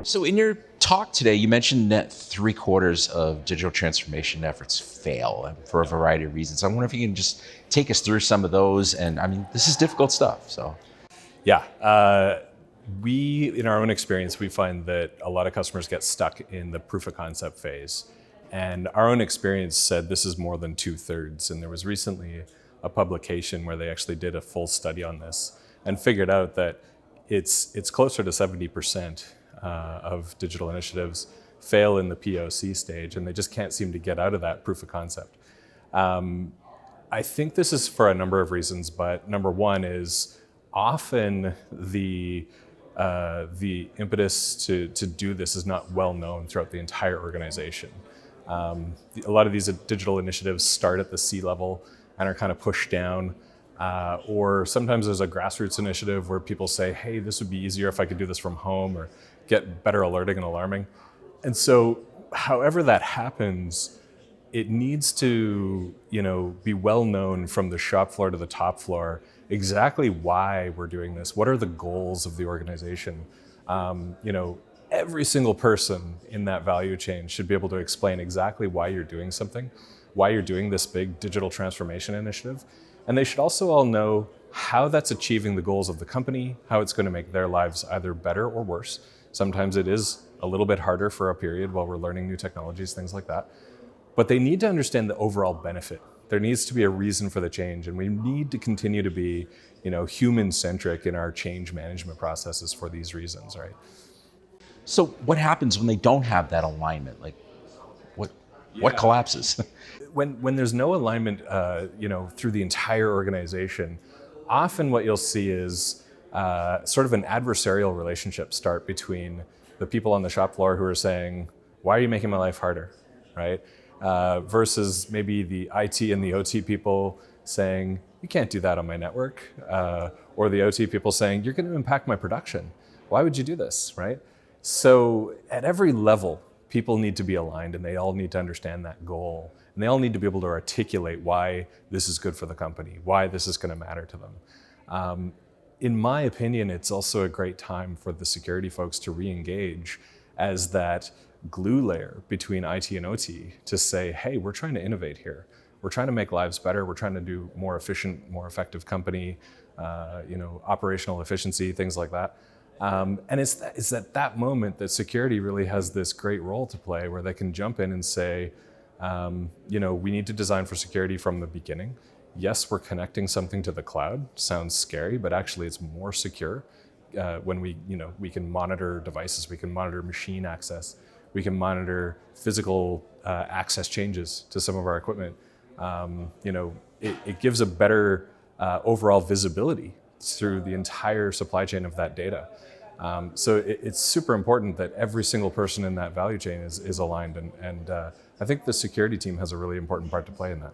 So in your talk today, you mentioned that 3/4 of digital transformation efforts fail for a variety of reasons. I wonder if you can just take us through some of those. And I mean, this is difficult stuff. So Yeah, in our own experience, we find that a lot of customers get stuck in the proof of concept phase. And our own experience said this is more than 2/3. And there was recently a publication where they actually did a full study on this and figured out that it's closer to 70% of digital initiatives fail in the POC stage, and they just can't seem to get out of that proof of concept. I think this is for a number of reasons, but number one is often the impetus to do this is not well known throughout the entire organization. A lot of these digital initiatives start at the C-level and are kind of pushed down, or sometimes there's a grassroots initiative where people say, hey, this would be easier if I could do this from home or get better alerting and alarming. And so however that happens, it needs to, be well known from the shop floor to the top floor exactly why we're doing this. What are the goals of the organization? Every single person in that value chain should be able to explain exactly why you're doing something, why you're doing this big digital transformation initiative. And they should also all know how that's achieving the goals of the company, how it's going to make their lives either better or worse. Sometimes it is a little bit harder for a period while we're learning new technologies, things like that. But they need to understand the overall benefit. There needs to be a reason for the change, and we need to continue to be, human-centric in our change management processes for these reasons, right? So what happens when they don't have that alignment? Like what collapses? When there's no alignment, through the entire organization, often what you'll see is sort of an adversarial relationship start between the people on the shop floor who are saying, why are you making my life harder, right? Versus maybe the IT and the OT people saying, you can't do that on my network. Or the OT people saying, you're going to impact my production. Why would you do this, right? So at every level, people need to be aligned, and they all need to understand that goal. And they all need to be able to articulate why this is good for the company, why this is going to matter to them. In my opinion, it's also a great time for the security folks to re-engage as that glue layer between IT and OT to say, hey, we're trying to innovate here. We're trying to make lives better. We're trying to do more efficient, more effective company, operational efficiency, things like that. And it's at that moment that security really has this great role to play where they can jump in and say, we need to design for security from the beginning. Yes, we're connecting something to the cloud. Sounds scary, but actually it's more secure when we can monitor devices, we can monitor machine access, we can monitor physical access changes to some of our equipment. It gives a better overall visibility through the entire supply chain of that data. So it's super important that every single person in that value chain is aligned, and I think the security team has a really important part to play in that.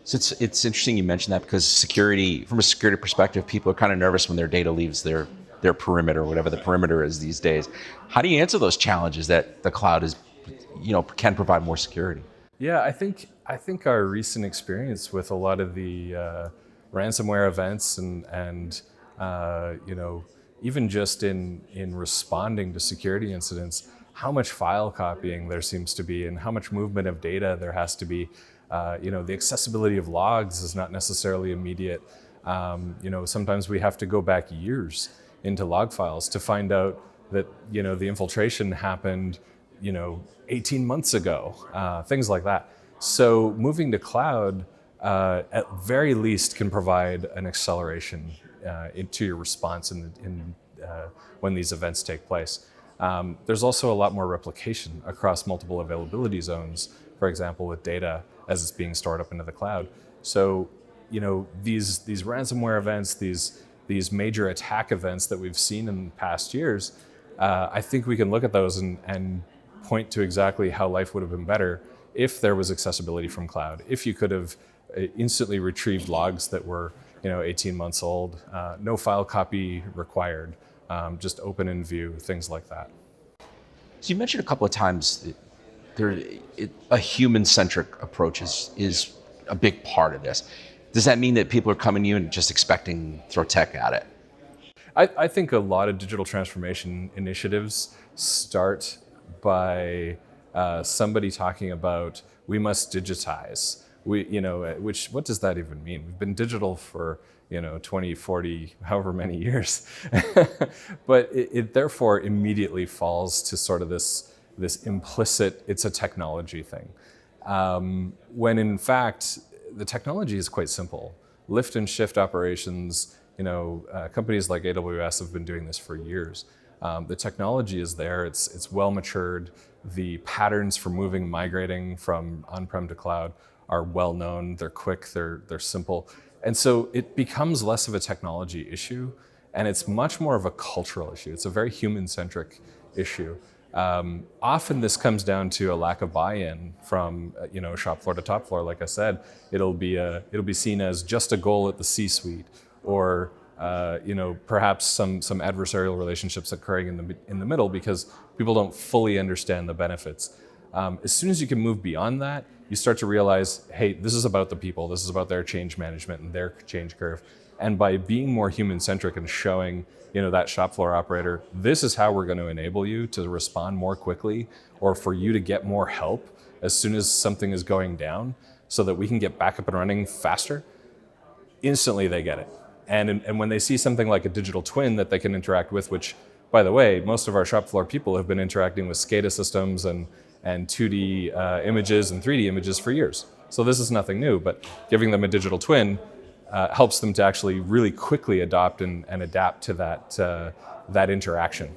So it's interesting you mentioned that, because from a security perspective, people are kind of nervous when their data leaves their perimeter, whatever the perimeter is these days. How do you answer those challenges that the cloud can provide more security? Yeah, I think our recent experience with a lot of the ransomware events and even just in responding to security incidents, how much file copying there seems to be and how much movement of data there has to be. The accessibility of logs is not necessarily immediate. Sometimes we have to go back years into log files to find out that, the infiltration happened, 18 months ago, things like that. So moving to cloud, at very least, can provide an acceleration into your response when these events take place. There's also a lot more replication across multiple availability zones, for example, with data as it's being stored up into the cloud. So, these ransomware events, these major attack events that we've seen in past years, I think we can look at those and point to exactly how life would have been better if there was accessibility from cloud, if you could have instantly retrieved logs that were 18 months old, no file copy required, just open in view, things like that. So you mentioned a couple of times a human-centric approach is a big part of this. Does that mean that people are coming to you and just expecting throw tech at it? I think a lot of digital transformation initiatives start by somebody talking about we must digitize. What does that even mean? We've been digital for 20, 40, however many years, but it therefore immediately falls to sort of this implicit, it's a technology thing, when in fact the technology is quite simple. Lift and shift operations. Companies like AWS have been doing this for years. The technology is there, it's well matured. The patterns for migrating from on-prem to cloud are well known, they're quick, they're simple. And so it becomes less of a technology issue, and it's much more of a cultural issue. It's a very human-centric issue. Often this comes down to a lack of buy-in from shop floor to top floor. Like I said, it'll be seen as just a goal at the C-suite, or perhaps some adversarial relationships occurring in the middle because people don't fully understand the benefits. As soon as you can move beyond that, you start to realize, hey, this is about the people, this is about their change management and their change curve. And by being more human-centric and showing that shop floor operator, this is how we're going to enable you to respond more quickly, or for you to get more help as soon as something is going down so that we can get back up and running faster, instantly they get it. And when they see something like a digital twin that they can interact with, which, by the way, most of our shop floor people have been interacting with SCADA systems and 2D images and 3D images for years. So this is nothing new, but giving them a digital twin helps them to actually really quickly adopt and adapt to that interaction.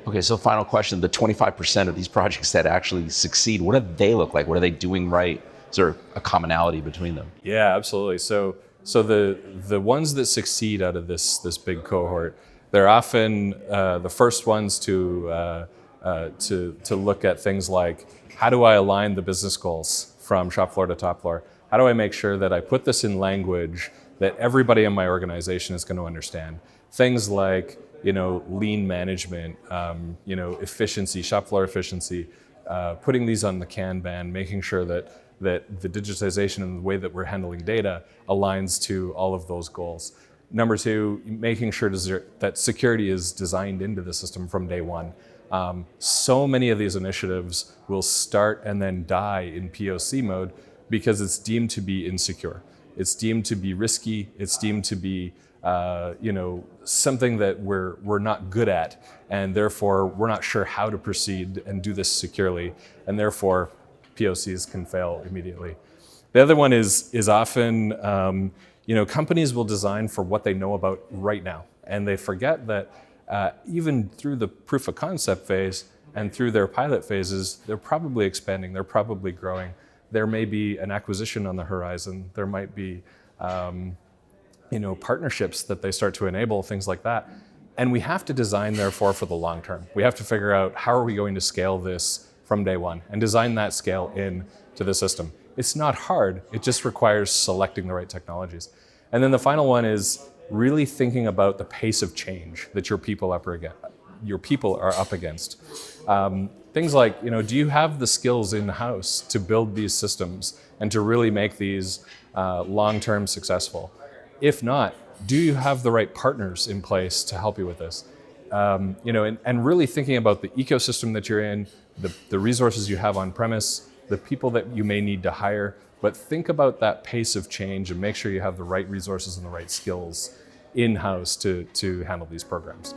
Okay, so final question, the 25% of these projects that actually succeed, what do they look like? What are they doing right? Is there a commonality between them? Yeah, absolutely. So the ones that succeed out of this big cohort, they're often the first ones to look at things like, how do I align the business goals from shop floor to top floor? How do I make sure that I put this in language that everybody in my organization is going to understand? Things like lean management, efficiency, shop floor efficiency, putting these on the Kanban, making sure that the digitization and the way that we're handling data aligns to all of those goals. Number two, making sure that security is designed into the system from day one. So many of these initiatives will start and then die in POC mode because it's deemed to be insecure. It's deemed to be risky. It's deemed to be something that we're not good at, and therefore we're not sure how to proceed and do this securely, and therefore POCs can fail immediately. The other one is often companies will design for what they know about right now, and they forget that even through the proof of concept phase and through their pilot phases, they're probably expanding, they're probably growing. There may be an acquisition on the horizon. There might be partnerships that they start to enable, things like that. And we have to design, therefore, for the long term. We have to figure out how are we going to scale this from day one and design that scale into the system. It's not hard. It just requires selecting the right technologies. And then the final one is really thinking about the pace of change that your people are up against. Things like, do you have the skills in-house to build these systems and to really make these long-term successful? If not, do you have the right partners in place to help you with this? And really thinking about the ecosystem that you're in, the resources you have on premise, the people that you may need to hire, but think about that pace of change and make sure you have the right resources and the right skills in-house to handle these programs.